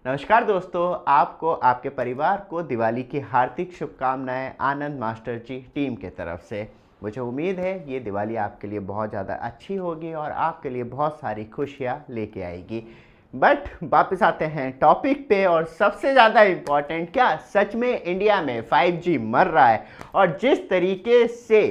नमस्कार दोस्तों, आपको आपके परिवार को दिवाली की हार्दिक शुभकामनाएं आनंद मास्टर जी टीम के तरफ से। मुझे उम्मीद है ये दिवाली आपके लिए बहुत ज़्यादा अच्छी होगी और आपके लिए बहुत सारी खुशियाँ लेके आएगी। बट वापस आते हैं टॉपिक पे, और सबसे ज़्यादा इम्पॉर्टेंट, क्या सच में इंडिया में 5G मर रहा है? और जिस तरीके से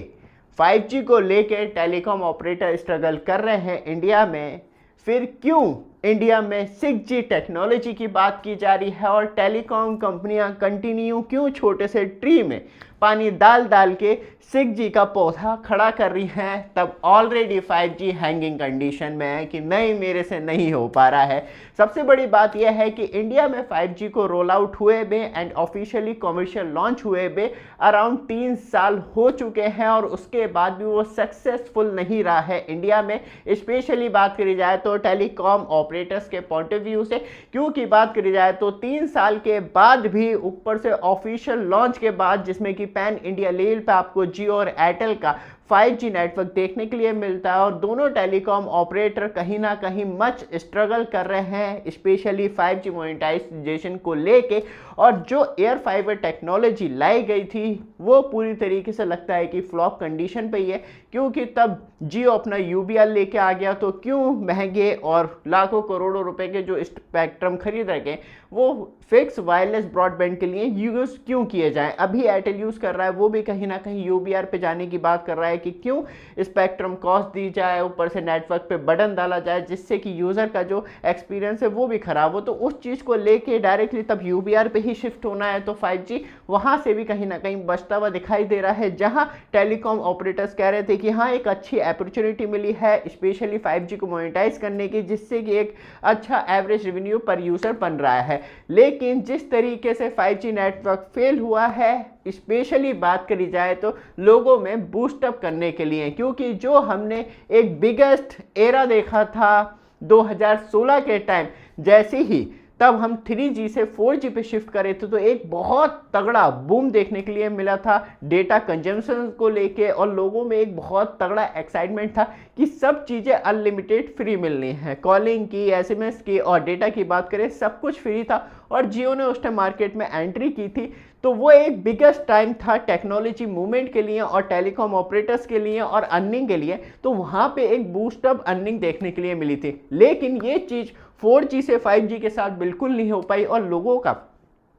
5G को लेके टेलीकॉम ऑपरेटर स्ट्रगल कर रहे हैं इंडिया में, फिर क्यों इंडिया में 6G टेक्नोलॉजी की बात की जा रही है और टेलीकॉम कंपनियां कंटिन्यू क्यों छोटे से ट्री में पानी डाल डाल के 6G का पौधा खड़ा कर रही हैं, तब ऑलरेडी 5G हैंगिंग कंडीशन में है कि नहीं, मेरे से नहीं हो पा रहा है। सबसे बड़ी बात यह है कि इंडिया में 5G को रोल आउट हुए बे एंड ऑफिशियली कमर्शियल लॉन्च हुए बे अराउंड 3 साल हो चुके हैं और उसके बाद भी वो सक्सेसफुल नहीं रहा है इंडिया में। स्पेशली बात करी जाए तो टेलीकॉम ऑपरेटर्स के पॉइंट ऑफ व्यू से, क्योंकि बात करी जाए तो 3 साल के बाद भी ऊपर से ऑफिशियल लॉन्च के बाद, जिसमें कि पैन इंडिया लेवल पे आपको जियो और एयरटेल का 5G नेटवर्क देखने के लिए मिलता है और दोनों टेलीकॉम ऑपरेटर कहीं ना कहीं मच स्ट्रगल कर रहे हैं, स्पेशली 5G मोनेटाइजेशन को लेके। और जो एयर फाइबर टेक्नोलॉजी लाई गई थी वो पूरी तरीके से लगता है कि फ्लॉप कंडीशन पे ही है, क्योंकि तब जियो अपना UBR लेके आ गया, तो क्यों महंगे और लाखों करोड़ों रुपए के जो स्पेक्ट्रम खरीद रखे वो फिक्स वायरलेस ब्रॉडबैंड के लिए यूज़ क्यों किए जाएं। अभी एयरटेल यूज़ कर रहा है, वो भी कहीं ना कहीं UBR पे जाने की बात कर रहा है कि क्यों स्पेक्ट्रम कॉस्ट दी जाए, ऊपर से नेटवर्क पे बटन डाला जाए जिससे कि यूज़र का जो एक्सपीरियंस है वो भी खराब हो। तो उस चीज़ को लेके डायरेक्टली तब UBR पे ही शिफ्ट होना है, तो 5G वहाँ से भी कहीं ना कहीं बचता हुआ दिखाई दे रहा है, जहाँ टेलीकॉम ऑपरेटर्स कह रहे थे कि हाँ, एक अच्छी अपॉर्चुनिटी मिली है स्पेशली 5G को मोनेटाइज करने की, जिससे कि एक अच्छा एवरेज रेवेन्यू पर यूज़र बन रहा है। लेकिन जिस तरीके से 5G नेटवर्क फेल हुआ है, स्पेशली बात करी जाए तो लोगों में बूस्टअप करने के लिए, क्योंकि जो हमने एक बिगेस्ट एरा देखा था 2016 के टाइम, जैसे ही तब हम 3G से 4G पे शिफ्ट करे थे तो एक बहुत तगड़ा बूम देखने के लिए मिला था डेटा कंजम्पशन को लेके, और लोगों में एक बहुत तगड़ा एक्साइटमेंट था कि सब चीज़ें अनलिमिटेड फ्री मिलनी है, कॉलिंग की, SMS की और डेटा की बात करें सब कुछ फ्री था। और जियो ने उस टाइम मार्केट में एंट्री की थी, तो वो एक बिगेस्ट टाइम था टेक्नोलॉजी मूवमेंट के लिए और टेलीकॉम ऑपरेटर्स के लिए और अर्निंग के लिए, तो वहाँ पे एक बूस्टअप अर्निंग देखने के लिए मिली थी। लेकिन ये चीज़ 4G से 5G के साथ बिल्कुल नहीं हो पाई और लोगों का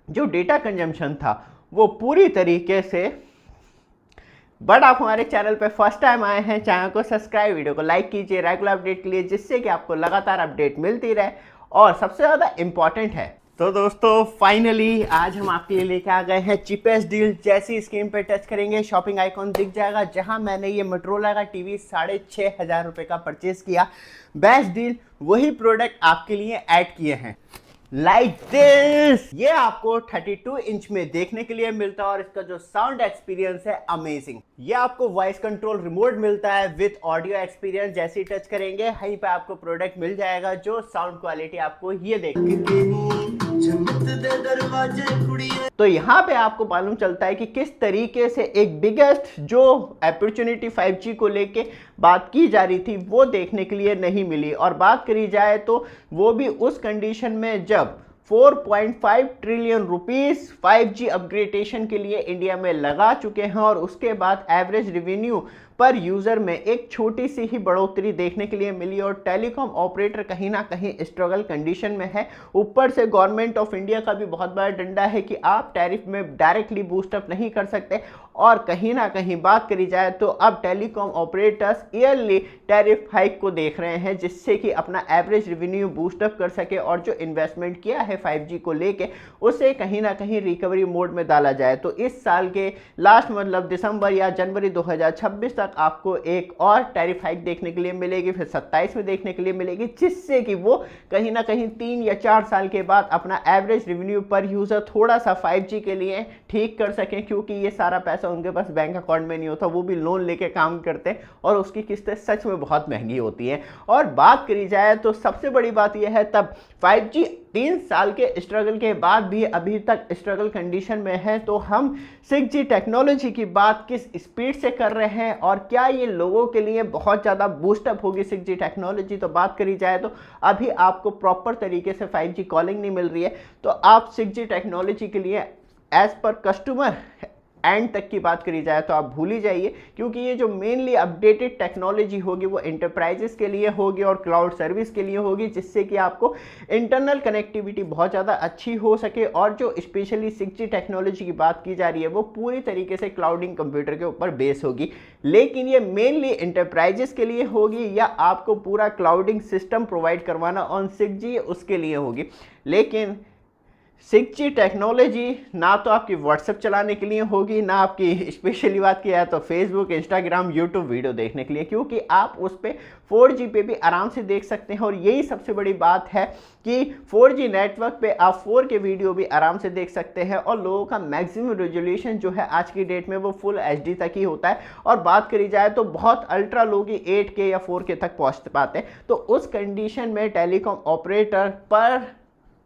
जो डेटा कंजम्पशन था वो पूरी तरीके से। बट आप हमारे चैनल पे फर्स्ट टाइम आए हैं, चैनल को सब्सक्राइब, वीडियो को लाइक कीजिए रेगुलर अपडेट के लिए, जिससे कि आपको लगातार अपडेट मिलती रहे। और सबसे ज़्यादा इंपॉर्टेंट है तो दोस्तों, फाइनली आज हम आपके लिए लेके आ गए हैं चीपेस्ट डील। जैसी स्क्रीन पे टच करेंगे शॉपिंग आइकॉन दिख जाएगा, जहां मैंने ये मोटोरोला का टीवी 6,500 रुपये का परचेज किया। बेस्ट डील वही प्रोडक्ट आपके लिए ऐड किए हैं, लाइक दिस। ये आपको 32 इंच में देखने के लिए मिलता है और इसका जो साउंड एक्सपीरियंस है अमेजिंग। ये आपको वॉइस कंट्रोल रिमोट मिलता है विद ऑडियो एक्सपीरियंस। जैसे ही टच करेंगे वहीं पे आपको प्रोडक्ट मिल जाएगा, जो साउंड क्वालिटी आपको ये तो यहाँ पे आपको मालूम चलता है कि किस तरीके से एक बिगेस्ट जो अपॉर्चुनिटी 5G को लेके बात की जा रही थी वो देखने के लिए नहीं मिली। और बात करी जाए तो वो भी उस कंडीशन में जब 4.5 ट्रिलियन रुपीस 5G अपग्रेडेशन के लिए इंडिया में लगा चुके हैं और उसके बाद एवरेज रेवेन्यू पर यूज़र में एक छोटी सी ही बढ़ोतरी देखने के लिए मिली और टेलीकॉम ऑपरेटर कहीं ना कहीं स्ट्रगल कंडीशन में है। ईयर से गवर्नमेंट ऑफ इंडिया का भी बहुत बड़ा डंडा है कि आप टैरिफ में डायरेक्टली बूस्टअप नहीं कर सकते, और कहीं ना कहीं बात करी जाए तो अब telecom operators yearly tariff hike को देख रहे हैं, जिससे कि अपना एवरेज रेवेन्यू बूस्टअप कर सके और जो इन्वेस्टमेंट किया है 5G को लेके उसे कहीं ना कहीं रिकवरी मोड में डाला जाए। तो इस साल के लास्ट मतलब दिसंबर या जनवरी 2026 तक आपको एक और टैरिफ हाइक देखने के लिए मिलेगी, फिर 27 में देखने के लिए मिलेगी, जिससे कि वो कहीं ना कहीं 3 या 4 साल के बाद अपना एवरेज रेवेन्यू पर यूज़र थोड़ा सा 5G के लिए ठीक कर सकें, क्योंकि ये सारा पैसा उनके पास बैंक अकाउंट में नहीं होता, वो भी लोन लेके काम करते हैं और उसकी किस्तें सच में बहुत महंगी होती हैं। और बात करी जाए तो सबसे बड़ी बात यह है तब 5G 3 साल के स्ट्रगल के बाद भी अभी तक स्ट्रगल कंडीशन में है, तो हम 6G टेक्नोलॉजी की बात किस स्पीड से कर रहे हैं और क्या ये लोगों के लिए बहुत ज़्यादा बूस्टअप होगी 6G टेक्नोलॉजी। तो बात करी जाए तो अभी आपको प्रॉपर तरीके से 5G कॉलिंग नहीं मिल रही है, तो आप 6G टेक्नोलॉजी के लिए एज पर कस्टमर एंड तक की बात करी जाए तो आप भूल ही जाइए, क्योंकि ये जो मेनली अपडेटेड टेक्नोलॉजी होगी वो इंटरप्राइजेस के लिए होगी और क्लाउड सर्विस के लिए होगी, जिससे कि आपको इंटरनल कनेक्टिविटी बहुत ज़्यादा अच्छी हो सके। और जो स्पेशली 6G टेक्नोलॉजी की बात की जा रही है वो पूरी तरीके से क्लाउडिंग कंप्यूटर के ऊपर बेस होगी, लेकिन ये मेनली इंटरप्राइजेस के लिए होगी या आपको पूरा क्लाउडिंग सिस्टम प्रोवाइड करवाना ऑन 6G उसके लिए होगी। लेकिन 6G टेक्नोलॉजी ना तो आपकी व्हाट्सएप चलाने के लिए होगी, ना आपकी स्पेशली बात की जाए तो फेसबुक, इंस्टाग्राम, यूट्यूब वीडियो देखने के लिए, क्योंकि आप उस पर 4G पे भी आराम से देख सकते हैं। और यही सबसे बड़ी बात है कि 4G नेटवर्क पे आप 4K वीडियो भी आराम से देख सकते हैं और लोगों का मैक्सिमम रेजोल्यूशन जो है आज की डेट में वो फुल HD तक ही होता है। और बात करी जाए तो बहुत अल्ट्रा लोग ही 8K या 4K तक पहुँच पाते हैं। तो उस कंडीशन में टेलीकॉम ऑपरेटर पर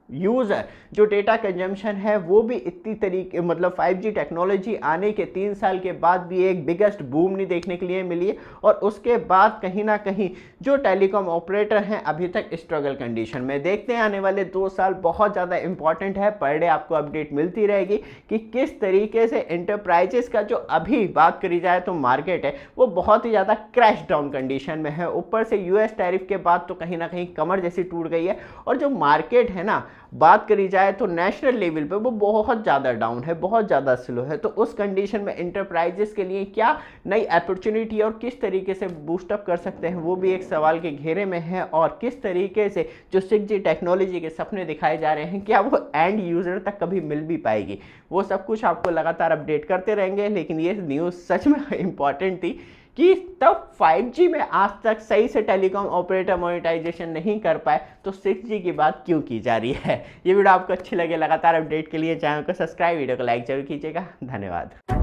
यूज़र जो डेटा कंजम्पशन है वो भी इतनी तरीके मतलब 5G टेक्नोलॉजी आने के 3 साल के बाद भी एक बिगेस्ट बूम नहीं देखने के लिए मिली है। और उसके बाद कहीं ना कहीं जो टेलीकॉम ऑपरेटर हैं अभी तक स्ट्रगल कंडीशन में। देखते हैं आने वाले 2 साल बहुत ज़्यादा इंपॉर्टेंट है, पर डे आपको अपडेट मिलती रहेगी कि किस तरीके से इंटरप्राइजेस का जो अभी बात करी जाए तो मार्केट है वो बहुत ही ज़्यादा क्रैश डाउन कंडीशन में है। ऊपर से US टैरिफ के बाद तो कहीं ना कहीं कमर जैसी टूट गई है और जो मार्केट है ना बात करी जाए तो नेशनल लेवल पे वो बहुत ज़्यादा डाउन है, बहुत ज़्यादा स्लो है। तो उस कंडीशन में इंटरप्राइजेस के लिए क्या नई अपॉर्चुनिटी और किस तरीके से बूस्टअप कर सकते हैं वो भी एक सवाल के घेरे में है। और किस तरीके से जो 6G टेक्नोलॉजी के सपने दिखाए जा रहे हैं क्या वो एंड यूज़र तक कभी मिल भी पाएगी, वो सब कुछ आपको लगातार अपडेट करते रहेंगे। लेकिन ये न्यूज़ सच में इंपॉर्टेंट थी कि तब 5G में आज तक सही से टेलीकॉम ऑपरेटर मोनेटाइजेशन नहीं कर पाए, तो 6G की बात क्यों की जा रही है। ये वीडियो आपको अच्छी लगे, लगातार अपडेट के लिए चैनल को सब्सक्राइब, वीडियो को लाइक जरूर कीजिएगा। धन्यवाद।